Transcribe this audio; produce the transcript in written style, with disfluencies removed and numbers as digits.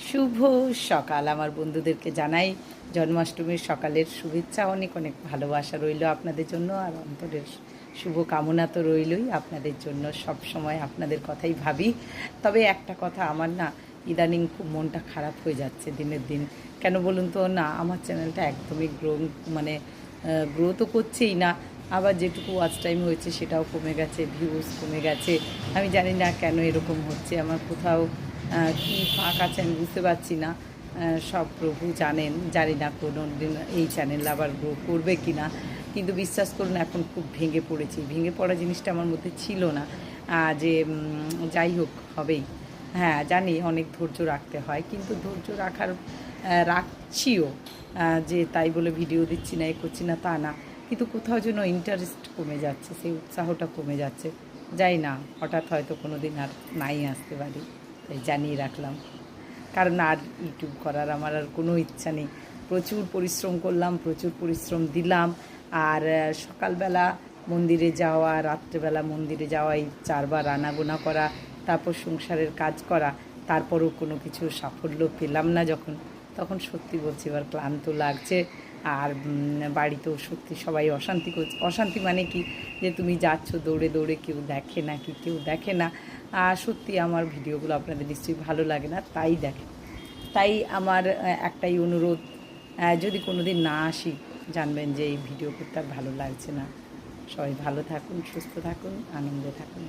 শুভ সকাল আমার বন্ধুদেরকে জানাই জন্মাষ্টমীর সকালের শুভেচ্ছা, অনেক অনেক ভালোবাসা রইল আপনাদের জন্য। আর অন্তরের শুভ কামনা তো রইলই আপনাদের জন্য, সব সময় আপনাদের কথাই ভাবি। তবে একটা কথা, আমার না ইদানিং খুব মনটা খারাপ হয়ে যাচ্ছে দিনের দিন। কেন বলুন তো, না আমার চ্যানেলটা একদমই গ্রো তো করছেই না, আবার যেটুকু ওয়াচ টাইম হয়েছে সেটাও কমে গেছে, ভিউজ কমে গেছে। আমি জানি না কেন এরকম হচ্ছে, আমার কোথাও কী ফাঁক আছে আমি বুঝতে পারছি না। সব প্রভু জানেন, জানি না কোনো দিন এই চ্যানেল আবার গ্রো করবে কি না। কিন্তু বিশ্বাস করুন এখন খুব ভেঙে পড়েছি, ভেঙে পড়া জিনিসটা আমার মধ্যে ছিল না। যে যাই হোক হবেই। হ্যাঁ জানি অনেক ধৈর্য রাখতে হয়, কিন্তু ধৈর্য রাখছিও। যে তাই বলে ভিডিও দিচ্ছি না, এ করছি না তা না, কিন্তু কোথাও যেন ইন্টারেস্ট কমে যাচ্ছে, সেই উৎসাহটা কমে যাচ্ছে। যাই না, হঠাৎ হয়তো কোনো দিন আর নাই আসতে পারি, তাই জানিয়ে রাখলাম। কারণ আর ইউটিউব করার আমার আর কোনো ইচ্ছা নেই। প্রচুর পরিশ্রম করলাম, প্রচুর পরিশ্রম দিলাম। আর সকালবেলা মন্দিরে যাওয়া, রাত্রেবেলা মন্দিরে যাওয়া, এই 4বার রান্নাবান্না করা, তারপর সংসারের কাজ করা, তারপরও কোনো কিছু সাফল্য পেলাম না যখন, তখন সত্যি বলছি এবার ক্লান্ত লাগছে। আর বাড়িতেও সত্যি সবাই অশান্তি করছে। অশান্তি মানে কি, যে তুমি যাচ্ছ দৌড়ে দৌড়ে, কেউ দেখে না, কি কেউ দেখে না। আর সত্যি আমার ভিডিওগুলো আপনাদের নিশ্চয়ই ভালো লাগে না, তাই দেখে। তাই আমার একটাই অনুরোধ, যদি কোনো দিন না আসি জানবেন যে এই ভিডিও করতে আর ভালো লাগছে না। সবাই ভালো থাকুন, সুস্থ থাকুন, আনন্দে থাকুন।